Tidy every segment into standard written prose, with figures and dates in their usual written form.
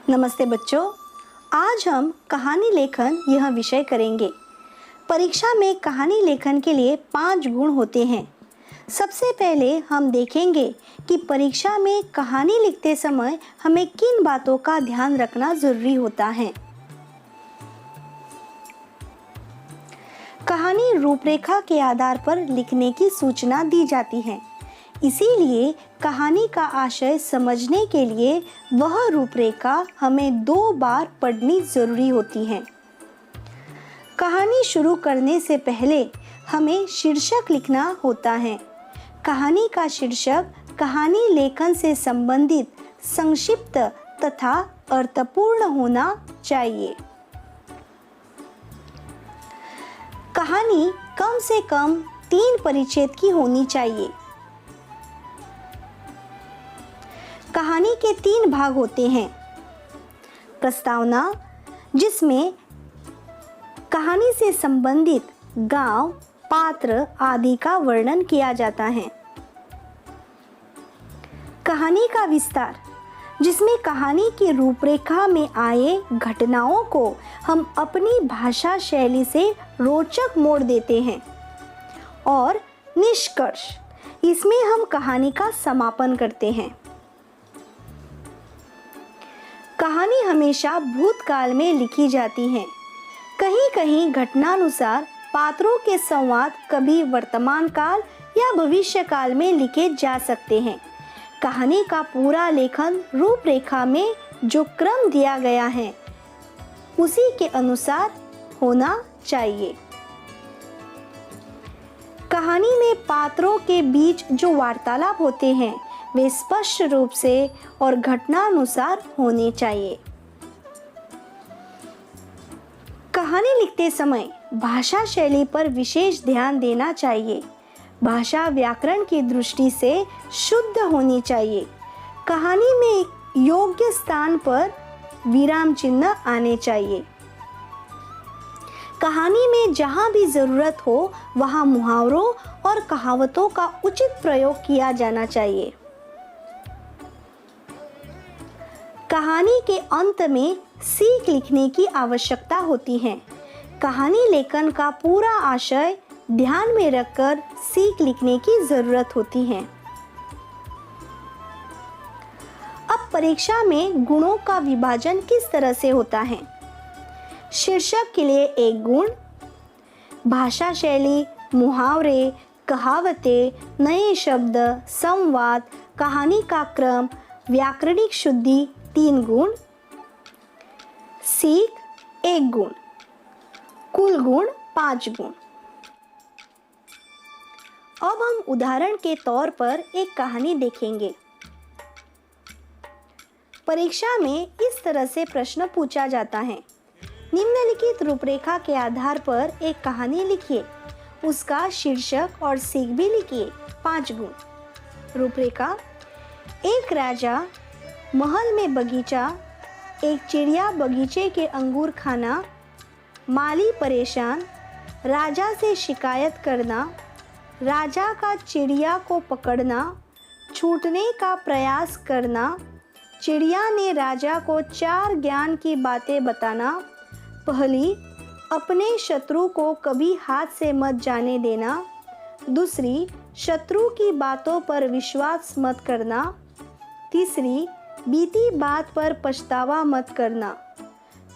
नमस्ते बच्चों, आज हम कहानी लेखन यह विषय करेंगे। परीक्षा में कहानी लेखन के लिए 5 गुण होते हैं। सबसे पहले हम देखेंगे कि परीक्षा में कहानी लिखते समय हमें किन बातों का ध्यान रखना जरूरी होता है। कहानी रूपरेखा के आधार पर लिखने की सूचना दी जाती है, इसीलिए कहानी का आशय समझने के लिए वह रूपरेखा हमें 2 बार पढ़नी जरूरी होती है। कहानी शुरू करने से पहले हमें शीर्षक लिखना होता है। कहानी का शीर्षक कहानी लेखन से संबंधित संक्षिप्त तथा अर्थपूर्ण होना चाहिए। कहानी कम से कम 3 परिच्छेद की होनी चाहिए। कहानी के 3 भाग होते हैं। प्रस्तावना, जिसमें कहानी से संबंधित गांव, पात्र आदि का वर्णन किया जाता है। कहानी का विस्तार, जिसमें कहानी की रूपरेखा में आए घटनाओं को हम अपनी भाषा शैली से रोचक मोड़ देते हैं। और निष्कर्ष, इसमें हम कहानी का समापन करते हैं। कहानी हमेशा भूतकाल में लिखी जाती है। कहीं कहीं घटनानुसार पात्रों के संवाद कभी वर्तमान काल या भविष्य काल में लिखे जा सकते हैं। कहानी का पूरा लेखन रूपरेखा में जो क्रम दिया गया है उसी के अनुसार होना चाहिए। कहानी में पात्रों के बीच जो वार्तालाप होते हैं वे स्पष्ट रूप से और घटनानुसार होने चाहिए। कहानी लिखते समय भाषा शैली पर विशेष ध्यान देना चाहिए। भाषा व्याकरण की दृष्टि से शुद्ध होनी चाहिए। कहानी में योग्य स्थान पर विराम चिन्ह आने चाहिए। कहानी में जहाँ भी जरूरत हो वहाँ मुहावरों और कहावतों का उचित प्रयोग किया जाना चाहिए। कहानी के अंत में सीख लिखने की आवश्यकता होती है। कहानी लेखन का पूरा आशय ध्यान में रखकर सीख लिखने की जरूरत होती है। अब परीक्षा में गुणों का विभाजन किस तरह से होता है। शीर्षक के लिए 1 गुण, भाषा शैली, मुहावरे, कहावतें, नए शब्द, संवाद, कहानी का क्रम, व्याकरणिक शुद्धि 3 गुण, सीख 1 गुण, कुल गुण 5 गुण। अब हम उदाहरण के तौर पर एक कहानी देखेंगे। परीक्षा में इस तरह से प्रश्न पूछा जाता है। निम्नलिखित रूपरेखा के आधार पर एक कहानी लिखिए। उसका शीर्षक और सीख भी लिखिए। 5 गुण। रूपरेखा: एक राजा, महल में बगीचा, एक चिड़िया बगीचे के अंगूर खाना, माली परेशान, राजा से शिकायत करना, राजा का चिड़िया को पकड़ना, छूटने का प्रयास करना, चिड़िया ने राजा को 4 ज्ञान की बातें बताना। पहली, अपने शत्रु को कभी हाथ से मत जाने देना। दूसरी, शत्रु की बातों पर विश्वास मत करना। तीसरी, बीती बात पर पछतावा मत करना।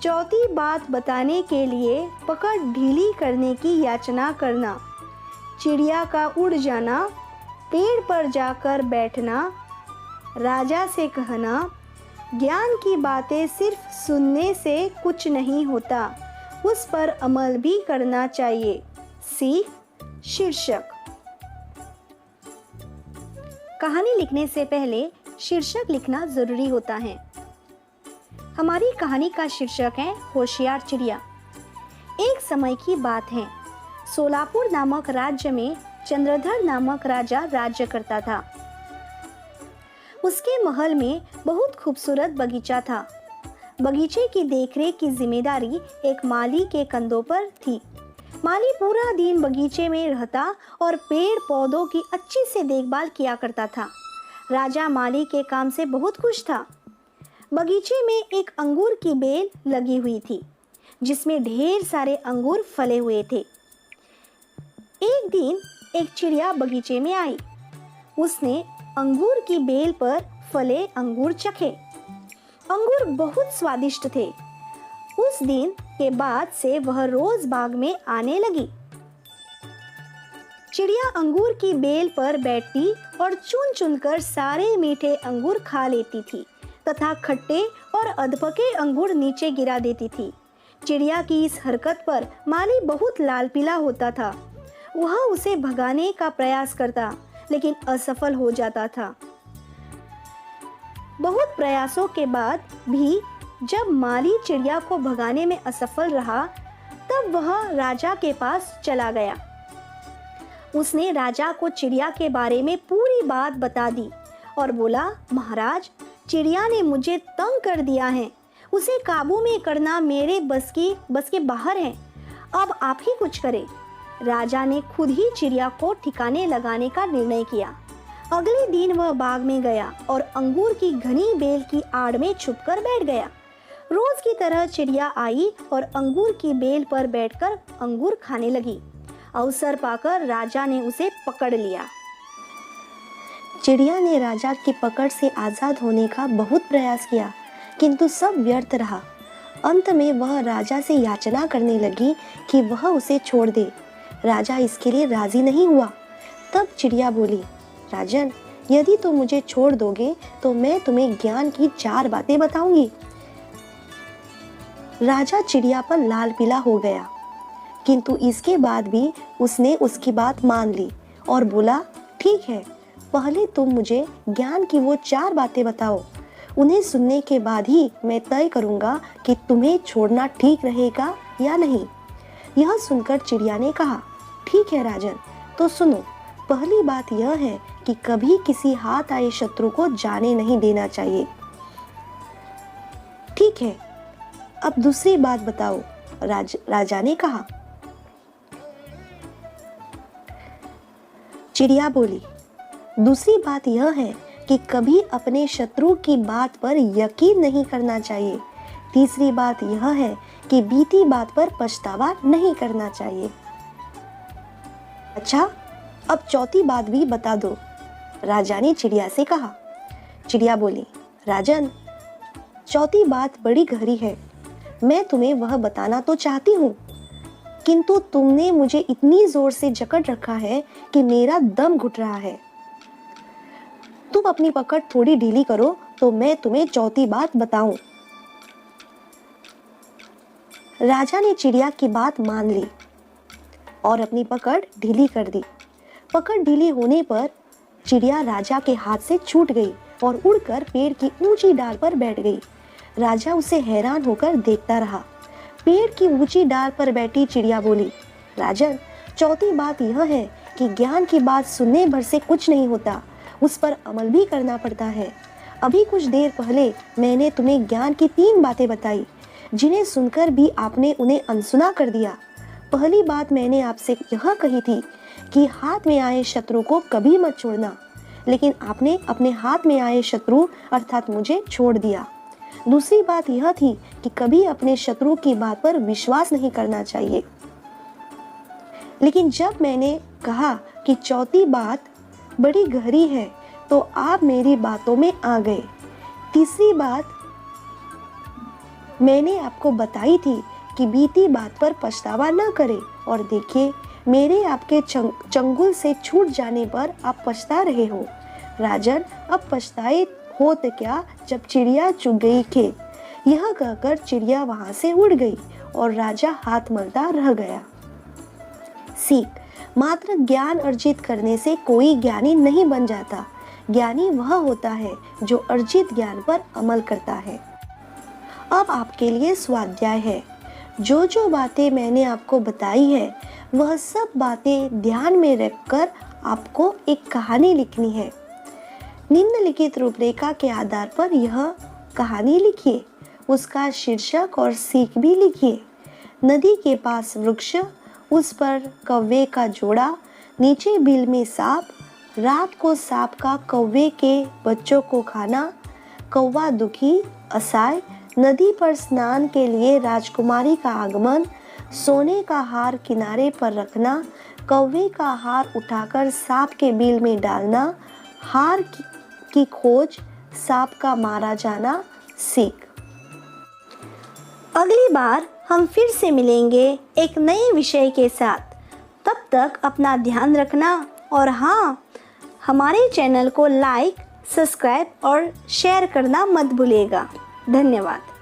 चौथी बात बताने के लिए पकड़ ढीली करने की याचना करना। चिड़िया का उड़ जाना, पेड़ पर जाकर बैठना, राजा से कहना, ज्ञान की बातें सिर्फ सुनने से कुछ नहीं होता, उस पर अमल भी करना चाहिए। सीख, शीर्षक। कहानी लिखने से पहले शीर्षक लिखना जरूरी होता है। हमारी कहानी का शीर्षक है होशियार चिड़िया। एक समय की बात है। सोलापुर नामक राज्य में चंद्रधर नामक राजा राज्य करता था। उसके महल में बहुत खूबसूरत बगीचा था। बगीचे की देखरेख की जिम्मेदारी एक माली के कंधों पर थी। माली पूरा दिन बगीचे में रहता और पेड़ पौधों की अच्छी से देखभाल किया करता था। राजा माली के काम से बहुत खुश था। बगीचे में एक अंगूर की बेल लगी हुई थी जिसमें ढेर सारे अंगूर फले हुए थे। एक दिन एक चिड़िया बगीचे में आई। उसने अंगूर की बेल पर फले अंगूर चखे। अंगूर बहुत स्वादिष्ट थे। उस दिन के बाद से वह रोज बाग में आने लगी। चिड़िया अंगूर की बेल पर बैठती और चुन चुनकर सारे मीठे अंगूर खा लेती थी तथा खट्टे और अधपके अंगूर नीचे गिरा देती थी। चिड़िया की इस हरकत पर माली बहुत लाल पीला होता था। वह उसे भगाने का प्रयास करता लेकिन असफल हो जाता था। बहुत प्रयासों के बाद भी जब माली चिड़िया को भगाने में असफल रहा तब वह राजा के पास चला गया। उसने राजा को चिड़िया के बारे में पूरी बात बता दी और बोला, महाराज, चिड़िया ने मुझे तंग कर दिया है। उसे काबू में करना मेरे बस के बाहर है। अब आप ही कुछ करें। राजा ने खुद ही चिड़िया को ठिकाने लगाने का निर्णय किया। अगले दिन वह बाग में गया और अंगूर की घनी बेल की आड़ में छुपकर बैठ गया। रोज की तरह चिड़िया आई और अंगूर की बेल पर बैठकर अंगूर खाने लगी। अवसर पाकर राजा ने उसे पकड़ लिया। चिड़िया ने राजा की पकड़ से आज़ाद होने का बहुत प्रयास किया किंतु सब व्यर्थ रहा। अंत में वह राजा से याचना करने लगी कि वह उसे छोड़ दे। राजा इसके लिए राजी नहीं हुआ। तब चिड़िया बोली, राजन, यदि तुम मुझे छोड़ दोगे तो मैं तुम्हें ज्ञान की 4 बातें बताऊंगी। राजा चिड़िया पर लाल पीला हो गया किंतु इसके बाद भी उसने उसकी बात मान ली और बोला, ठीक है, पहले तुम मुझे ज्ञान की वो 4 बातें बताओ। उन्हें सुनने के बाद ही मैं तय करूंगा कि तुम्हें छोड़ना ठीक रहेगा या नहीं। यह सुनकर चिड़िया ने कहा, ठीक है राजन, तो सुनो। पहली बात यह है कि कभी किसी हाथ आए शत्रु को जाने नहीं देना चाहिए। ठीक है, अब दूसरी बात बताओ, राजा ने कहा। चिड़िया बोली, दूसरी बात यह है कि कभी अपने शत्रु की बात पर यकीन नहीं करना चाहिए। तीसरी बात यह है कि बीती बात पर पछतावा नहीं करना चाहिए। अच्छा, अब चौथी बात भी बता दो, राजा ने चिड़िया से कहा। चिड़िया बोली, राजन, चौथी बात बड़ी गहरी है। मैं तुम्हें वह बताना तो चाहती हूँ किंतु तुमने मुझे इतनी जोर से जकड़ रखा है कि मेरा दम घुट रहा है। तुम अपनी पकड़ थोड़ी ढीली करो तो मैं तुम्हें चौथी बात बताऊं। राजा ने चिड़िया की बात मान ली और अपनी पकड़ ढीली कर दी। पकड़ ढीली होने पर चिड़िया राजा के हाथ से छूट गई और उड़कर पेड़ की ऊंची डाल पर बैठ गई। राजा उसे हैरान होकर देखता रहा। पेड़ की ऊंची डाल पर बैठी चिड़िया बोली, राजन, चौथी बात यह है कि ज्ञान की बात सुनने भर से कुछ नहीं होता, उस पर अमल भी करना पड़ता है। अभी कुछ देर पहले मैंने तुम्हें ज्ञान की 3 बातें बताई जिन्हें सुनकर भी आपने उन्हें अनसुना कर दिया। पहली बात मैंने आपसे यह कही थी कि हाथ में आए शत्रु को कभी मत छोड़ना, लेकिन आपने अपने हाथ में आए शत्रु अर्थात मुझे छोड़ दिया। दूसरी बात यह थी कि कभी अपने शत्रु की बात पर विश्वास नहीं करना चाहिए, लेकिन जब मैंने कहा कि चौथी बात बड़ी गहरी है तो आप मेरी बातों में आ गए। तीसरी बात मैंने आपको बताई थी कि बीती बात पर पछतावा न करें और देखिए, मेरे आपके चंगुल से छूट जाने पर आप पछता रहे हो। राजन, अब पछताए हो तो क्या जब चिड़िया चुग गई खेत। यह कहकर चिड़िया वहां से उड़ गई और राजा हाथ मलता रह गया। सीख, मात्र ज्ञान अर्जित करने से कोई ज्ञानी नहीं बन जाता। ज्ञानी वह होता है जो अर्जित ज्ञान पर अमल करता है। अब आपके लिए स्वाध्याय है। जो जो बातें मैंने आपको बताई है वह सब बातें ध्यान में रखकर आपको एक कहानी लिखनी है। निम्नलिखित रूपरेखा के आधार पर यह कहानी लिखिए। उसका शीर्षक और सीख भी लिखिए। नदी के पास वृक्ष, उस पर कौवे का जोड़ा, नीचे बिल में सांप, रात को सांप का कौवे के बच्चों को खाना, कौवा दुखी, असाय, नदी पर स्नान के लिए राजकुमारी का आगमन, सोने का हार किनारे पर रखना, कौवे का हार उठाकर सांप के बिल में डालना, हार की खोज, सांप का मारा जाना सीख। अगली बार हम फिर से मिलेंगे एक नए विषय के साथ। तब तक अपना ध्यान रखना और हाँ, हमारे चैनल को लाइक, सब्सक्राइब और शेयर करना मत भूलिएगा। धन्यवाद।